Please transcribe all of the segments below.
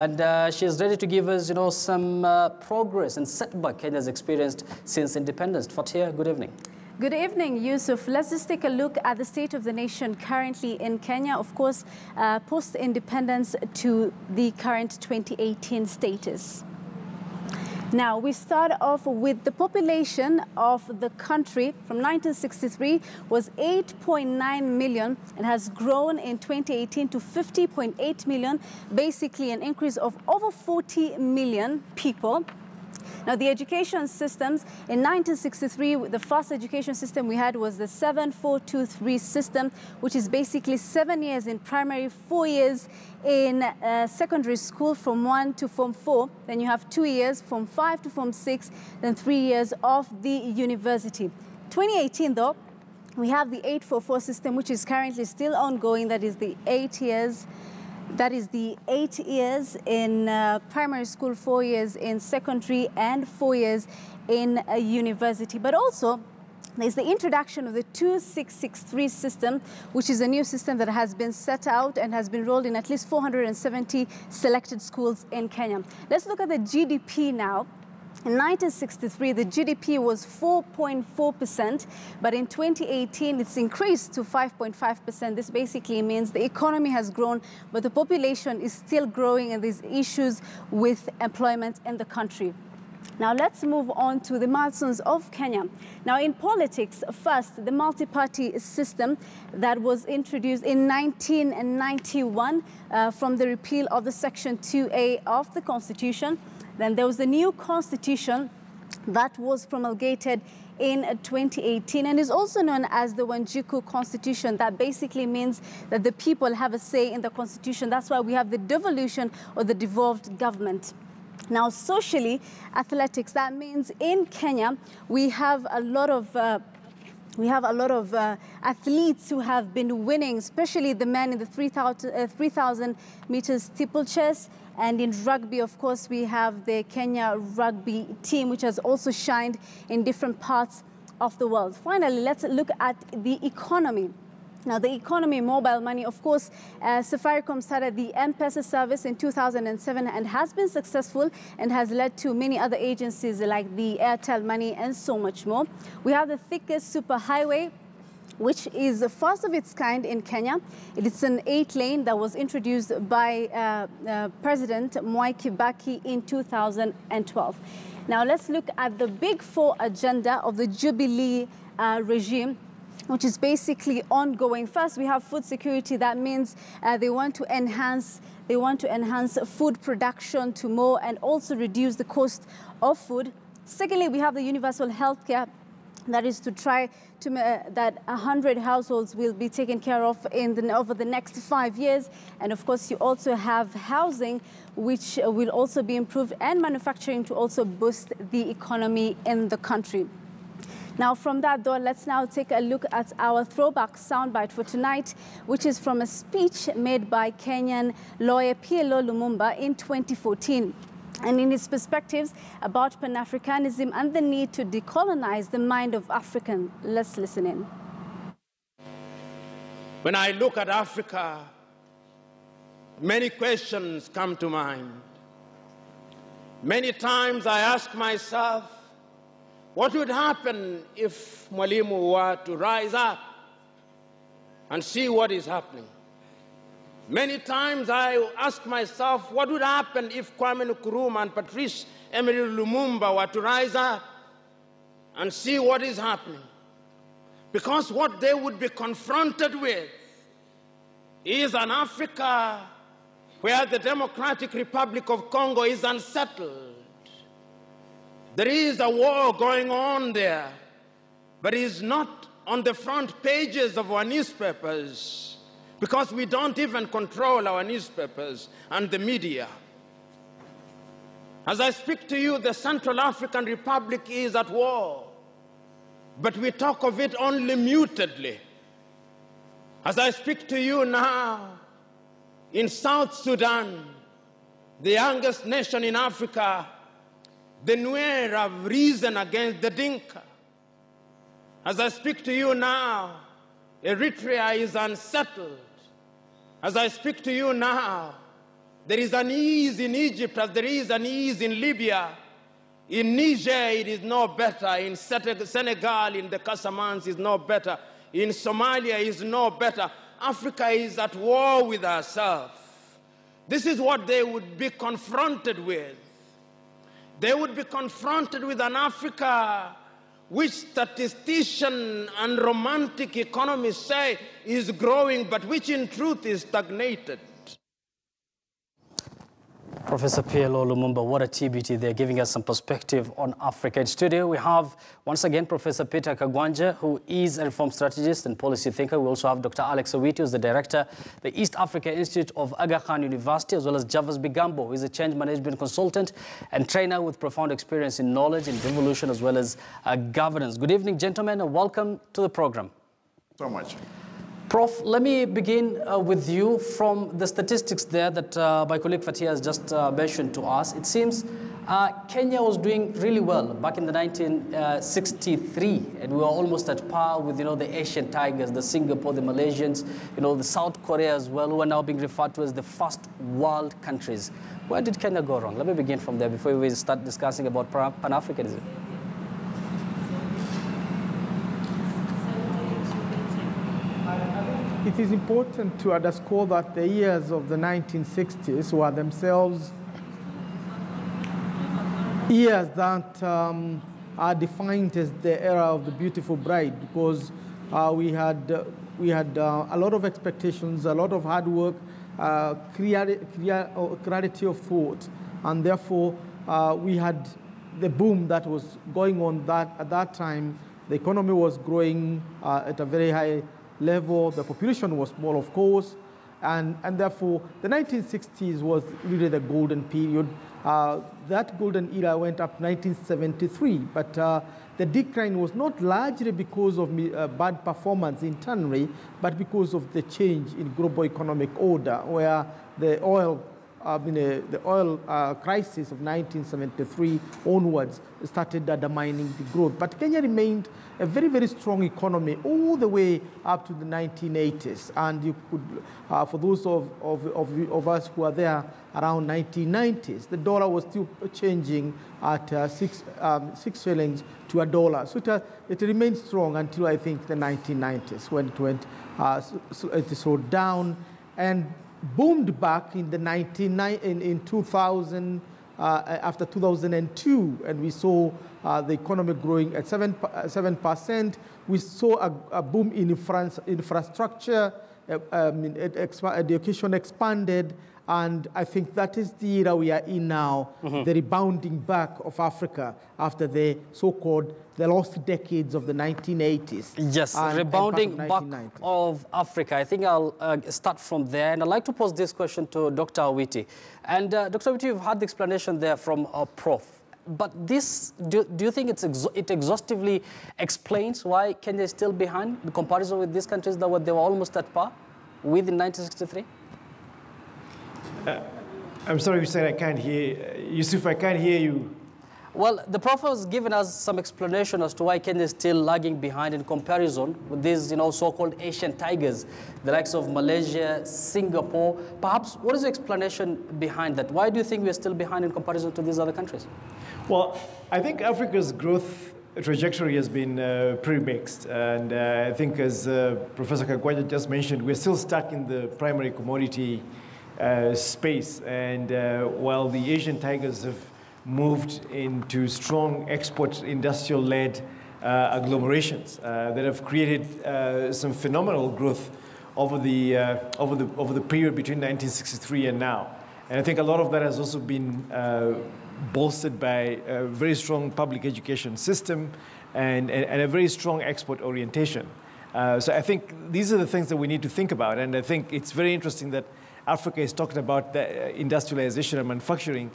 And she's ready to give us, some progress and setback Kenya has experienced since independence. Fatia, good evening. Good evening, Yusuf. Let's just take a look at the state of the nation currently in Kenya, of course, post-independence to the current 2018 status. Now, we start off with the population of the country from 1963 was 8.9 million and has grown in 2018 to 50.8 million, basically an increase of over 40 million people. Now, the education systems in 1963, the first education system we had was the 7-4-2-3 system, which is basically 7 years in primary, 4 years in secondary school from 1 to Form 4. Then you have 2 years from 5 to Form 6, then 3 years of the university. 2018, though, we have the 8-4-4 system, which is currently still ongoing. That is the 8 years. That is the 8 years in primary school, 4 years in secondary, and 4 years in a university. But also, there's the introduction of the 2-6-6-3 system, which is a new system that has been set out and has been rolled in at least 470 selected schools in Kenya. Let's look at the GDP now. In 1963, the GDP was 4.4%, but in 2018, it's increased to 5.5%. This basically means the economy has grown, but the population is still growing, and there's issues with employment in the country. Now, let's move on to the milestones of Kenya. Now, in politics, first, the multi-party system that was introduced in 1991 from the repeal of the Section 2A of the Constitution. Then there was the new constitution that was promulgated in 2018 and is also known as the Wanjiku Constitution. That basically means that the people have a say in the constitution. That's why we have the devolution or the devolved government. Now, socially, athletics, that means in Kenya, we have a lot of athletes who have been winning, especially the men in the 3,000 meters steeplechase. And in rugby, of course, we have the Kenya rugby team, which has also shined in different parts of the world. Finally, let's look at the economy. Now, the economy, mobile money, of course, Safaricom started the M-Pesa service in 2007 and has been successful and has led to many other agencies like the Airtel Money and so much more. We have the thickest superhighway, which is the first of its kind in Kenya. It's an 8-lane that was introduced by President Mwai Kibaki in 2012. Now, let's look at the Big Four agenda of the Jubilee regime, which is basically ongoing. First, we have food security. That means they want to enhance food production to more and also reduce the cost of food. Secondly, we have the universal health care. That is to try to that 100 households will be taken care of over the next 5 years. And of course, you also have housing, which will also be improved, and manufacturing to also boost the economy in the country. Now, from that, though, let's now take a look at our throwback soundbite for tonight, which is from a speech made by Kenyan lawyer PLO Lumumba in 2014. And in his perspectives about Pan-Africanism and the need to decolonize the mind of African. Let's listen in. When I look at Africa, many questions come to mind. Many times I ask myself, what would happen if Mwalimu were to rise up and see what is happening? Many times I ask myself, what would happen if Kwame Nkrumah and Patrice Emery Lumumba were to rise up and see what is happening? Because what they would be confronted with is an Africa where the Democratic Republic of Congo is unsettled. There is a war going on there, but it is not on the front pages of our newspapers, because we don't even control our newspapers and the media. As I speak to you, the Central African Republic is at war, but we talk of it only mutedly. As I speak to you now, in South Sudan, the youngest nation in Africa, the Nuer have risen against the Dinka. As I speak to you now, Eritrea is unsettled. As I speak to you now, There is an ease in Egypt as there is an ease in Libya. In Niger, it is no better. In Senegal, in the Casamance, is no better. In Somalia, is no better. Africa is at war with herself. This is what they would be confronted with. They would be confronted with an Africa which statisticians and romantic economists say is growing, but which in truth is stagnated. Professor PLO Lumumba, what a TBT. They're giving us some perspective on Africa. In studio, we have, once again, Professor Peter Kagwanja, who is a reform strategist and policy thinker. We also have Dr. Alex Awiti, who's the director, the East Africa Institute of Aga Khan University, as well as Javas Bigambo, who is a change management consultant and trainer with profound experience in knowledge and devolution, as well as governance. Good evening, gentlemen, and welcome to the program. So much. Prof, let me begin with you from the statistics there that my colleague Fatia has just mentioned to us. It seems Kenya was doing really well back in the 1963, and we were almost at par with, the Asian tigers, the Singapore, the Malaysians, the South Korea as well, who are now being referred to as the first world countries. Where did Kenya go wrong? Let me begin from there before we start discussing about Pan-Africanism. It is important to underscore that the years of the 1960s were themselves years that are defined as the era of the beautiful bride, because we had a lot of expectations, a lot of hard work, clarity of thought, and therefore we had the boom that was going on at that time. The economy was growing at a very high level. The population was small, of course, and therefore the 1960s was really the golden period. That golden era went up 1973, but the decline was not largely because of bad performance internally, but because of the change in global economic order, where the oil crisis of 1973 onwards started undermining the growth. But Kenya remained a very, very strong economy all the way up to the 1980s. And you could, for those of us who are there around 1990s, the dollar was still changing at 6 shillings to a dollar. So it remained strong until, I think, the 1990s, when it slowed down and boomed back in the 2000, after 2002, and we saw the economy growing at 7%. We saw a boom in infrastructure, education expanded, and I think that is the era we are in now, the rebounding back of Africa after the so-called the lost decades of the 1980s. Yes, rebounding back of Africa. I think I'll start from there. And I'd like to pose this question to Dr. Awiti. And Dr. Awiti, you've had the explanation there from our Prof. But this, do you think it exhaustively explains why Kenya is still behind in comparison with these countries that they were almost at par with in 1963? I'm sorry, Hussein, I can't hear. Yusuf, I can't hear you. Well, the Prof has given us some explanation as to why Kenya is still lagging behind in comparison with these, so-called Asian tigers, the likes of Malaysia, Singapore. Perhaps, what is the explanation behind that? Why do you think we're still behind in comparison to these other countries? Well, I think Africa's growth trajectory has been pretty mixed. And I think, as Professor Kagwanja just mentioned, we're still stuck in the primary commodity space. And while the Asian tigers have moved into strong export industrial-led agglomerations that have created some phenomenal growth over the period between 1963 and now. And I think a lot of that has also been bolstered by a very strong public education system and a very strong export orientation. So I think these are the things that we need to think about. And I think it's very interesting that Africa is talking about the industrialization and manufacturing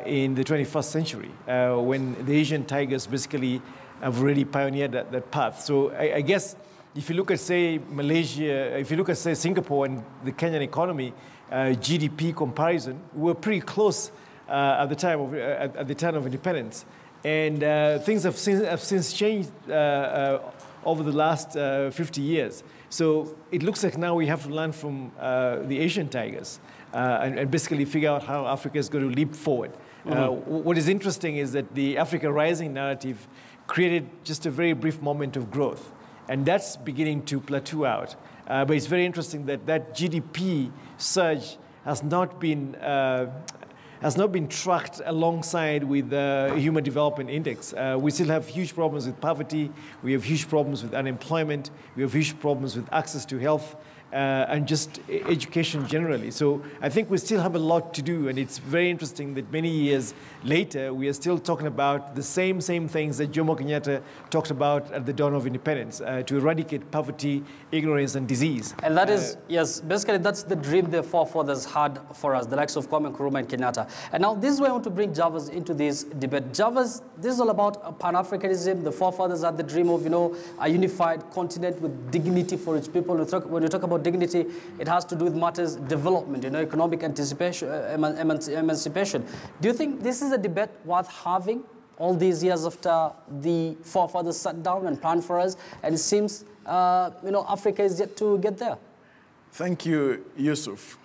in the 21st century, when the Asian tigers basically have already pioneered that path. So I guess if you look at, say, Malaysia, if you look at, say, Singapore and the Kenyan economy, GDP comparison, we're pretty close at the time of independence. And things have since changed over the last 50 years. So it looks like now we have to learn from the Asian tigers and basically figure out how Africa is going to leap forward. What is interesting is that the Africa Rising narrative created just a very brief moment of growth, and that's beginning to plateau out. But it's very interesting that that GDP surge has not been tracked alongside with the Human Development Index. We still have huge problems with poverty. We have huge problems with unemployment. We have huge problems with access to health and just education generally. So I think we still have a lot to do, and it's very interesting that many years later we are still talking about the same things that Jomo Kenyatta talked about at the dawn of independence, to eradicate poverty, ignorance, and disease. And that is, yes, basically that's the dream the forefathers had for us, the likes of Kwame Nkrumah and Kenyatta. And now this is where I want to bring Javas into this debate. Javas, this is all about Pan-Africanism. The forefathers had the dream of, a unified continent with dignity for its people. When you talk about dignity, it has to do with matters development, economic emancipation. Do you think this is a debate worth having all these years after the forefathers sat down and planned for us, and it seems Africa is yet to get there? Thank you, Yusuf.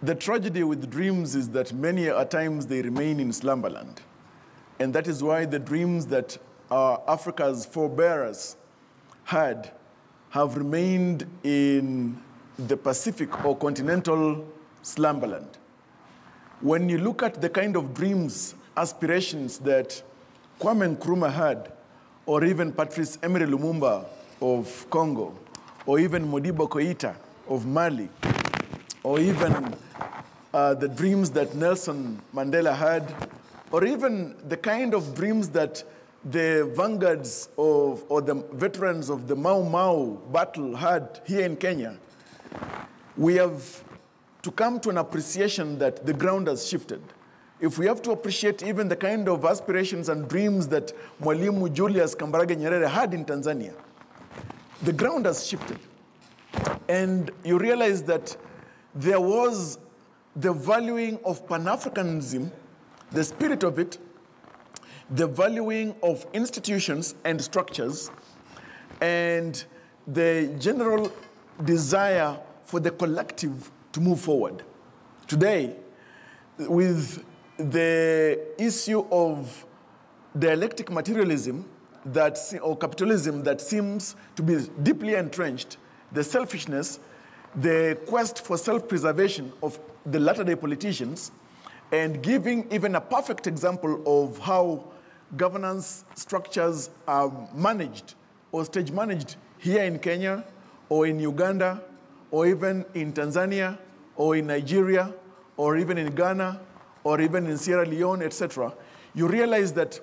The tragedy with dreams is that many a times they remain in slumberland. And that is why the dreams that Africa's forebears had have remained in the Pacific or continental slumberland. When you look at the kind of dreams, aspirations that Kwame Nkrumah had, or even Patrice Emery Lumumba of Congo, or even Modibo Keïta of Mali, or even the dreams that Nelson Mandela had, or even the kind of dreams that the vanguards of, or the veterans of the Mau Mau battle had here in Kenya, we have to come to an appreciation that the ground has shifted. If we have to appreciate even the kind of aspirations and dreams that Mwalimu Julius Kambarage Nyerere had in Tanzania, the ground has shifted. And you realize that there was the valuing of Pan-Africanism, the spirit of it, the valuing of institutions and structures, and the general desire for the collective to move forward. Today, with the issue of dialectic materialism or capitalism that seems to be deeply entrenched, the selfishness, the quest for self-preservation of the latter-day politicians, and giving even a perfect example of how governance structures are managed or stage managed here in Kenya or in Uganda or even in Tanzania or in Nigeria or even in Ghana or even in Sierra Leone, etc., you realize that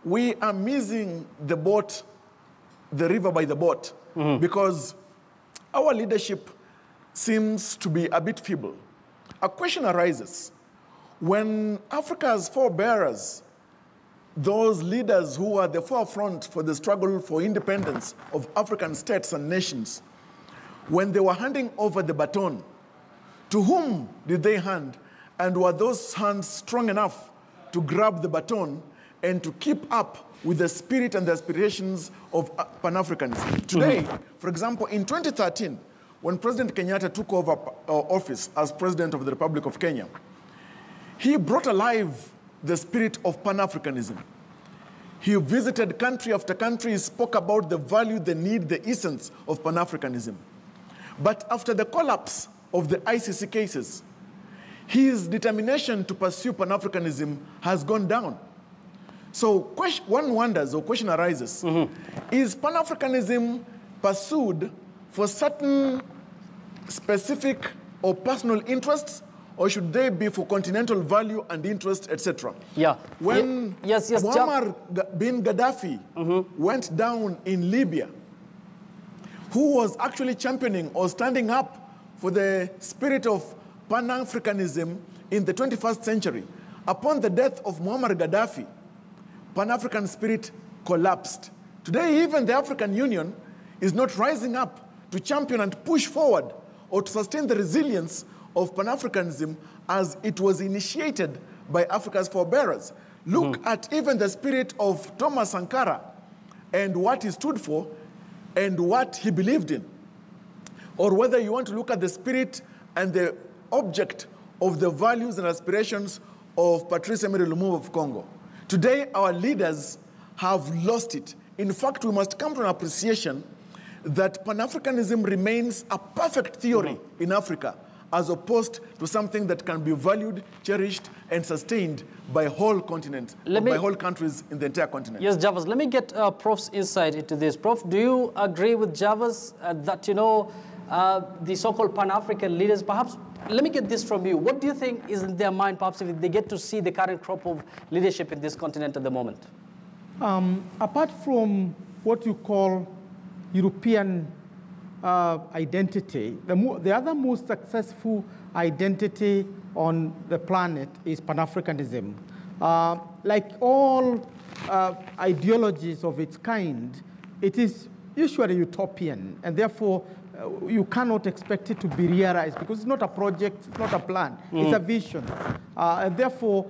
we are missing the boat, the river by the boat, because our leadership seems to be a bit feeble. A question arises. When Africa's forebearers, those leaders who are the forefront for the struggle for independence of African states and nations, when they were handing over the baton, to whom did they hand? And were those hands strong enough to grab the baton and to keep up with the spirit and the aspirations of Pan-Africanism? Today, for example, in 2013, when President Kenyatta took over office as President of the Republic of Kenya, he brought alive the spirit of Pan-Africanism. He visited country after country, spoke about the value, the need, the essence of Pan-Africanism. But after the collapse of the ICC cases, his determination to pursue Pan-Africanism has gone down. So one wonders, or question arises, is Pan-Africanism pursued for certain specific or personal interests, or should they be for continental value and interest, etc.? Yeah. When Muammar bin Gaddafi went down in Libya, who was actually championing or standing up for the spirit of Pan-Africanism in the 21st century, upon the death of Muammar Gaddafi, Pan-African spirit collapsed. Today, even the African Union is not rising up to champion and push forward or to sustain the resilience of Pan-Africanism as it was initiated by Africa's forebearers. Look at even the spirit of Thomas Sankara and what he stood for. and what he believed in, or whether you want to look at the spirit and the object of the values and aspirations of Patrice Emery Lumumba of Congo. Today, our leaders have lost it. In fact, we must come to an appreciation that Pan-Africanism remains a perfect theory in Africa, as opposed to something that can be valued, cherished, and sustained by whole continents, by whole countries in the entire continent. Yes, Javas, let me get Prof's insight into this. Prof, do you agree with Javas that, you know, the so-called Pan-African leaders, perhaps, let me get this from you. What do you think is in their mind, perhaps, if they get to see the current crop of leadership in this continent at the moment? Apart from what you call European identity, the other most successful identity on the planet is Pan-Africanism. Like all ideologies of its kind, it is usually utopian, and therefore you cannot expect it to be realized because it's not a project, it's not a plan, it's a vision. And therefore,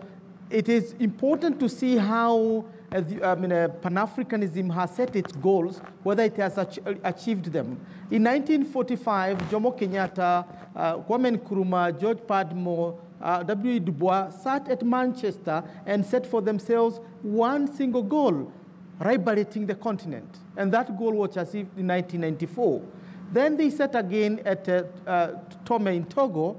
it is important to see how Pan-Africanism has set its goals, whether it has achieved them. In 1945, Jomo Kenyatta, Kwame Nkrumah, George Padmore, W. Du Bois sat at Manchester and set for themselves one single goal, liberating the continent. And that goal was achieved in 1994. Then they set again at Lomé in Togo,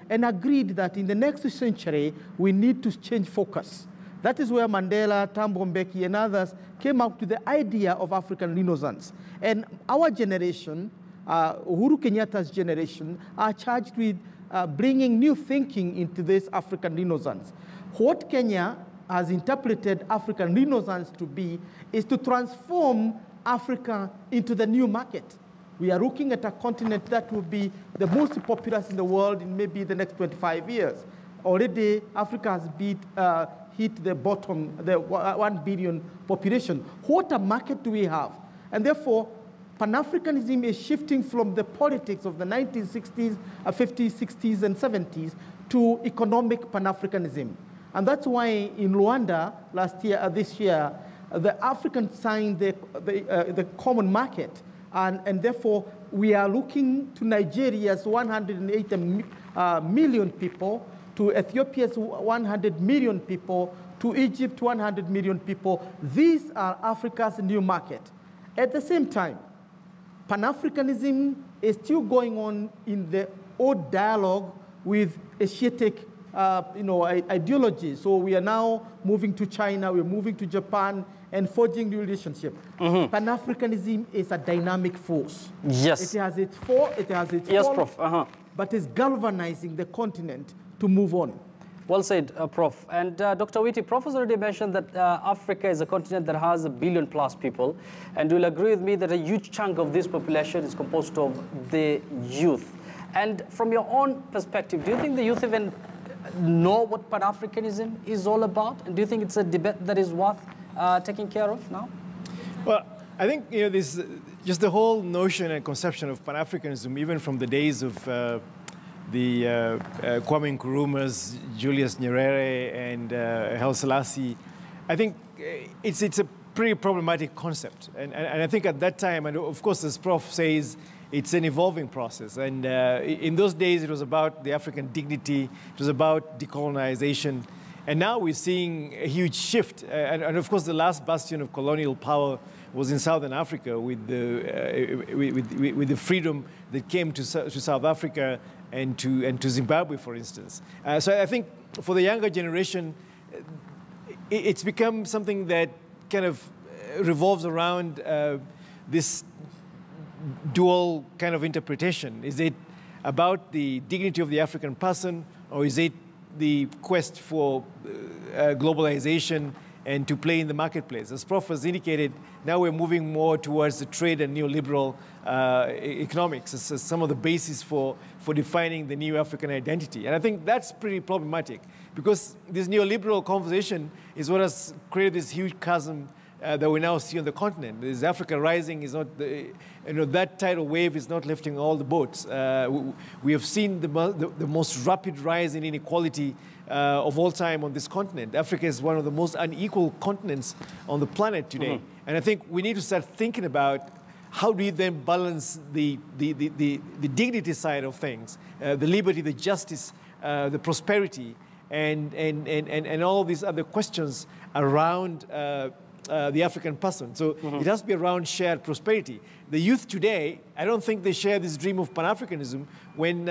and agreed that in the next century, we need to change focus. That is where Mandela, Thabo Mbeki, and others came up with the idea of African Renaissance. And our generation, Uhuru Kenyatta's generation, are charged with bringing new thinking into this African Renaissance. What Kenya has interpreted African Renaissance to be is to transform Africa into the new market. We are looking at a continent that will be the most populous in the world in maybe the next 25 years. Already, Africa has hit the bottom, the 1 billion population. What a market do we have? And therefore, Pan-Africanism is shifting from the politics of the 1960s, 50s, 60s, and 70s to economic Pan-Africanism. And that's why in Rwanda this year, the Africans signed the common market. And therefore, we are looking to Nigeria's 180 million people, to Ethiopia's 100 million people, to Egypt 100 million people. These are Africa's new market. At the same time, Pan-Africanism is still going on in the old dialogue with Asiatic ideology. So we are now moving to China, we're moving to Japan, and forging new relationship. Pan-Africanism is a dynamic force. Yes. It has its fall, yes, Prof. But it's galvanizing the continent to move on. Well said, Prof. And Dr. Witi, Prof has already mentioned that Africa is a continent that has 1 billion+ people, and you'll agree with me that a huge chunk of this population is composed of the youth. And from your own perspective, do you think the youth even know what Pan-Africanism is all about? And do you think it's a debate that is worth taking care of now? Well, I think this just the whole notion and conception of Pan-Africanism, even from the days of the Kwame Nkrumahs, Julius Nyerere, and Haile Selassie, I think it's a pretty problematic concept. And I think at that time, and of course, as Prof says, it's an evolving process. And in those days, it was about the African dignity. It was about decolonization. And now we're seeing a huge shift. And of course, the last bastion of colonial power was in Southern Africa with the freedom that came to South Africa and to Zimbabwe, for instance. So I think for the younger generation, it's become something that kind of revolves around this dual kind of interpretation. Is it about the dignity of the African person, or is it the quest for globalization and to play in the marketplace? As Prof has indicated, now we're moving more towards the trade and neoliberal economics as some of the basis for defining the new African identity. And I think that's pretty problematic, because this neoliberal conversation is what has created this huge chasm that we now see on the continent. Is Africa rising? Is not that tidal wave is not lifting all the boats. We have seen the most rapid rise in inequality of all time on this continent. Africa is one of the most unequal continents on the planet today. And I think we need to start thinking about how do you then balance the dignity side of things, the liberty, the justice, the prosperity, and all these other questions around the African person. So it has to be around shared prosperity. The youth today, I don't think they share this dream of Pan-Africanism when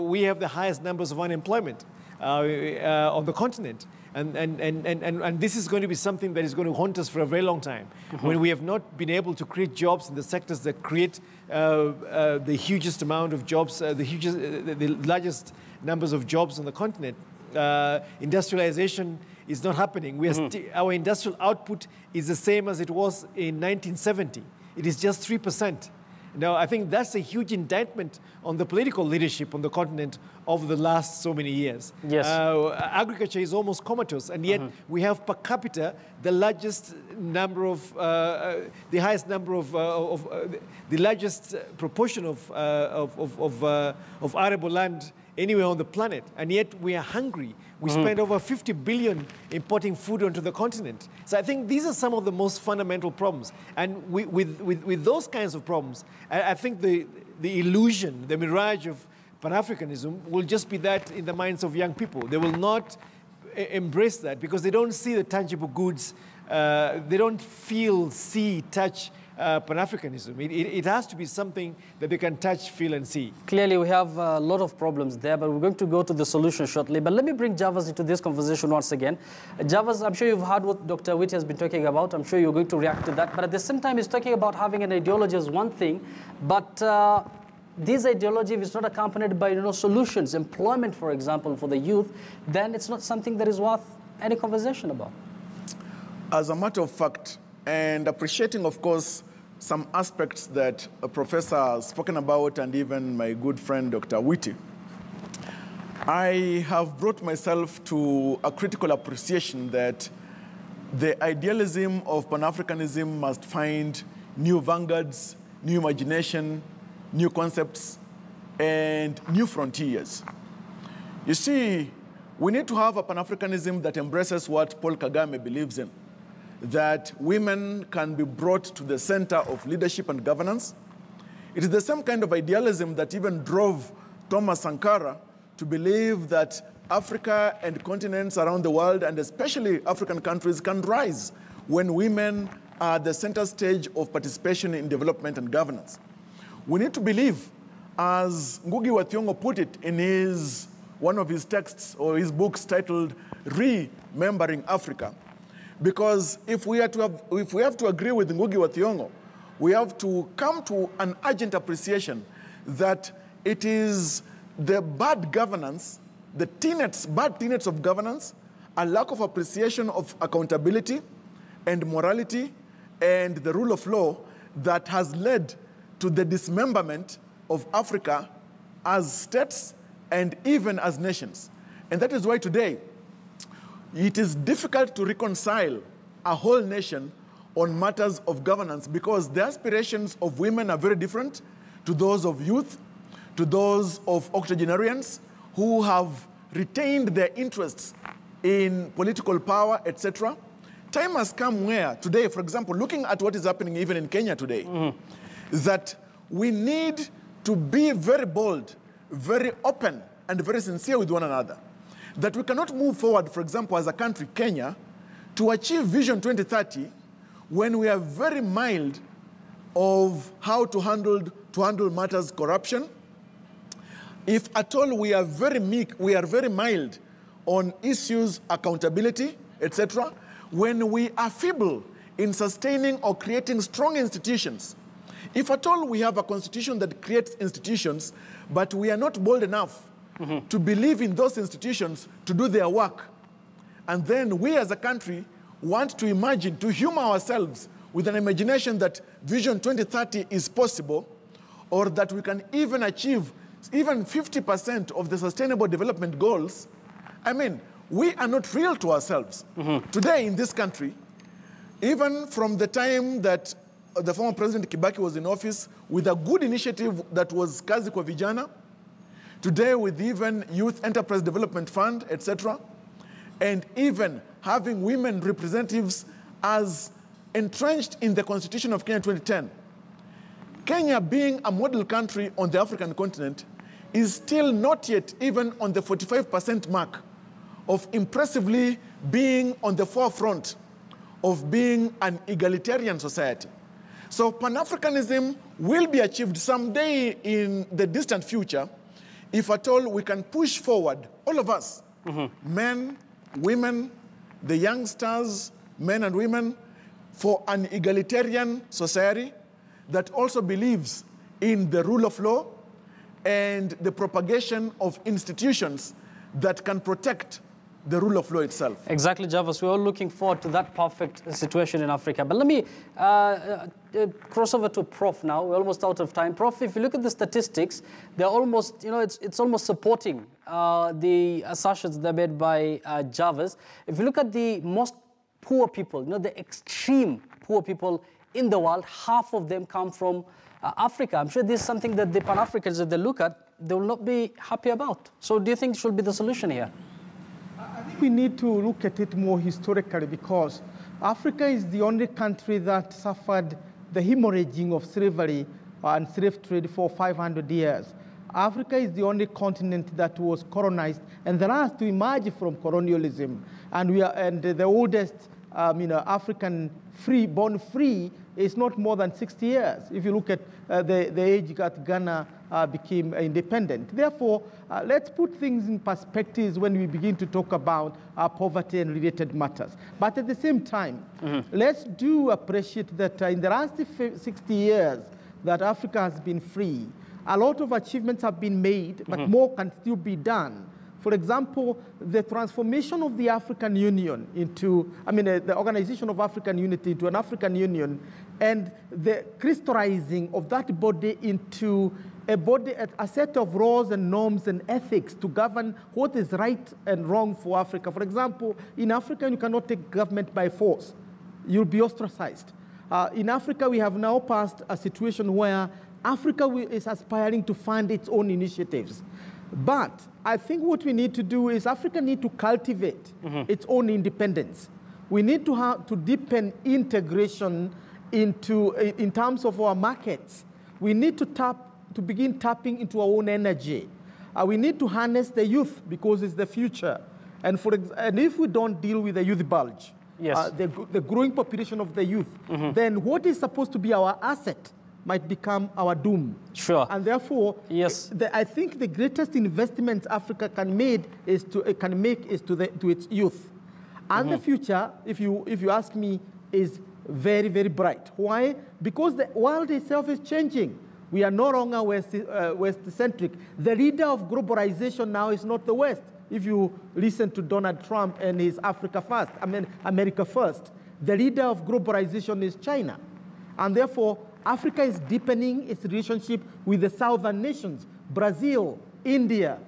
we have the highest numbers of unemployment on the continent. And this is going to be something that is going to haunt us for a very long time. When we have not been able to create jobs in the sectors that create the hugest amount of jobs, the largest numbers of jobs on the continent, industrialization is not happening. Our industrial output is the same as it was in 1970. It is just 3%. Now, I think that's a huge indictment on the political leadership on the continent over the last so many years. Yes. Agriculture is almost comatose, and yet we have per capita the largest number of, the highest number of the largest proportion of arable land anywhere on the planet, and yet we are hungry. We spend over 50 billion importing food onto the continent. So I think these are some of the most fundamental problems. And with those kinds of problems, I think the illusion, the mirage of Pan-Africanism will just be that in the minds of young people. They will not embrace that because they don't see the tangible goods. They don't feel, see, touch Pan-Africanism. It has to be something that they can touch, feel, and see. Clearly, we have a lot of problems there, but we're going to go to the solution shortly. But let me bring Javas into this conversation once again. Javas, I'm sure you've heard what Dr. Witt has been talking about. I'm sure you're going to react to that. But at the same time, he's talking about having an ideology is one thing, but this ideology, if it's not accompanied by solutions, employment, for example, for the youth, then it's not something that is worth any conversation about. As a matter of fact, and appreciating, of course, some aspects that a professor has spoken about, and even my good friend, Dr. Witty, I have brought myself to a critical appreciation that the idealism of Pan-Africanism must find new vanguards, new imagination, new concepts, and new frontiers. You see, we need to have a Pan-Africanism that embraces what Paul Kagame believes in, that women can be brought to the center of leadership and governance. It is the same kind of idealism that even drove Thomas Sankara to believe that Africa and continents around the world, and especially African countries, can rise when women are at the center stage of participation in development and governance. We need to believe, as Ngugi wa Thiong'o put it in one of his texts or his books titled Remembering Africa, because if we have to agree with Ngugi wa Thiong'o, we have to come to an urgent appreciation that it is the bad governance, the bad tenets of governance, a lack of appreciation of accountability and morality and the rule of law that has led to the dismemberment of Africa as states and even as nations. And that is why today, it is difficult to reconcile a whole nation on matters of governance because the aspirations of women are very different to those of youth, to those of octogenarians who have retained their interests in political power, etc. Time has come where today, for example, looking at what is happening even in Kenya today, that we need to be very bold, very open, and very sincere with one another. That we cannot move forward, for example, as a country, Kenya, to achieve Vision 2030 when we are very mild of how to handle matters corruption. If at all we are very meek, we are very mild on issues accountability, etc. When we are feeble in sustaining or creating strong institutions. If at all we have a constitution that creates institutions, but we are not bold enough to believe in those institutions to do their work. And then we as a country want to imagine, to humor ourselves with an imagination that Vision 2030 is possible, or that we can even achieve even 50% of the Sustainable Development Goals. I mean, we are not real to ourselves. Today in this country, even from the time that the former President Kibaki was in office, with a good initiative that was Kazi kwa Vijana, today with even Youth Enterprise Development Fund, etc., and even having women representatives as entrenched in the Constitution of Kenya 2010. Kenya, being a model country on the African continent, is still not yet even on the 45% mark of impressively being on the forefront of being an egalitarian society. So Pan-Africanism will be achieved someday in the distant future if at all we can push forward, all of us, men, women, the youngsters, men and women, for an egalitarian society that also believes in the rule of law and the propagation of institutions that can protect the rule of law itself. Exactly, Jarvis. We're all looking forward to that perfect situation in Africa. But let me cross over to Prof now. We're almost out of time. Prof, if you look at the statistics, they're almost, it's almost supporting the assertions that are made by Jarvis. If you look at the most poor people, the extreme poor people in the world, half of them come from Africa. I'm sure this is something that the Pan-Africans, if they look at, they will not be happy about. So do you think should be the solution here? I think we need to look at it more historically, because Africa is the only country that suffered the hemorrhaging of slavery and slave trade for 500 years. Africa is the only continent that was colonized and the last to emerge from colonialism. And the oldest African born free is not more than 60 years. If you look at the age that Ghana became independent. Therefore, let's put things in perspective when we begin to talk about poverty and related matters. But at the same time, let's do appreciate that in the last 60 years that Africa has been free, a lot of achievements have been made, but more can still be done. For example, the transformation of the African Union into, the Organization of African Unity into an African Union, and the crystallizing of that body into a set of laws and norms and ethics to govern what is right and wrong for Africa. For example, in Africa, you cannot take government by force. You'll be ostracized. In Africa, we have now passed a situation where Africa is aspiring to fund its own initiatives. But I think what we need to do is Africa need to cultivate its own independence. We need to deepen integration in terms of our markets. We need to begin tapping into our own energy. We need to harness the youth because it's the future. And if we don't deal with the youth bulge, the growing population of the youth, then what is supposed to be our asset might become our doom. Sure. And therefore, I think the greatest investment Africa can make is to its youth. And the future, if you ask me, is very, very bright. Why? Because the world itself is changing. We are no longer West-centric. The leader of globalization now is not the West. If you listen to Donald Trump and his America first, the leader of globalization is China. And therefore, Africa is deepening its relationship with the southern nations, Brazil, India.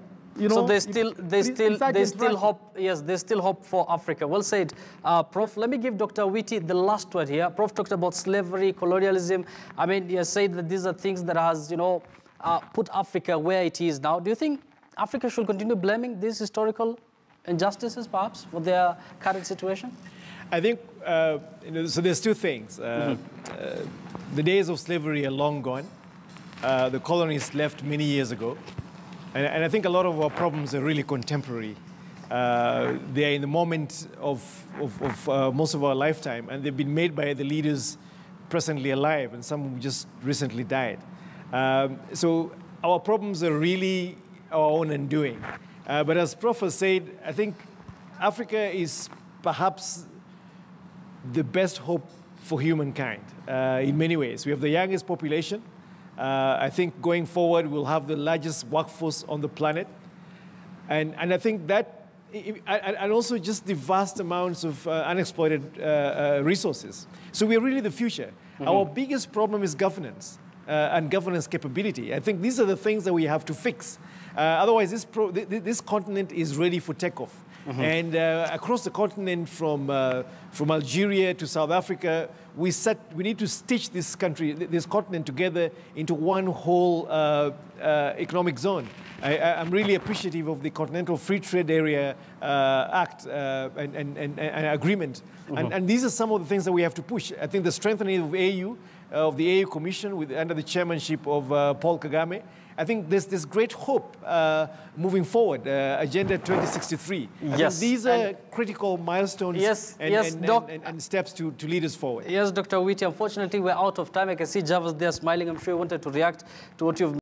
So there's still hope. Yes, there's still hope for Africa. Well said, Prof. Let me give Dr. Witi the last word here. Prof talked about slavery, colonialism. You said that these are things that has, put Africa where it is now. Do you think Africa should continue blaming these historical injustices, perhaps, for their current situation? I think, so there's two things. The days of slavery are long gone. The colonies left many years ago. And I think a lot of our problems are really contemporary. They are in the moment of most of our lifetime, and they've been made by the leaders presently alive, and some who just recently died. So our problems are really our own undoing. But as Prof has said, I think Africa is perhaps the best hope for humankind in many ways. We have the youngest population. I think going forward, we'll have the largest workforce on the planet. And I think that, and also just the vast amounts of unexploited resources. So we're really the future. Our biggest problem is governance and governance capability. I think these are the things that we have to fix. Otherwise, this continent is ready for takeoff. And across the continent, from Algeria to South Africa, we need to stitch this continent together into one whole economic zone. I'm really appreciative of the Continental Free Trade Area Act and agreement. And these are some of the things that we have to push. I think the strengthening of the AU Commission under the chairmanship of Paul Kagame, I think there's this great hope moving forward, Agenda 2063. Yes. These are critical milestones and steps to lead us forward. Yes, Dr. Witi, unfortunately, we're out of time. I can see Javas there smiling. I'm sure he wanted to react to what you've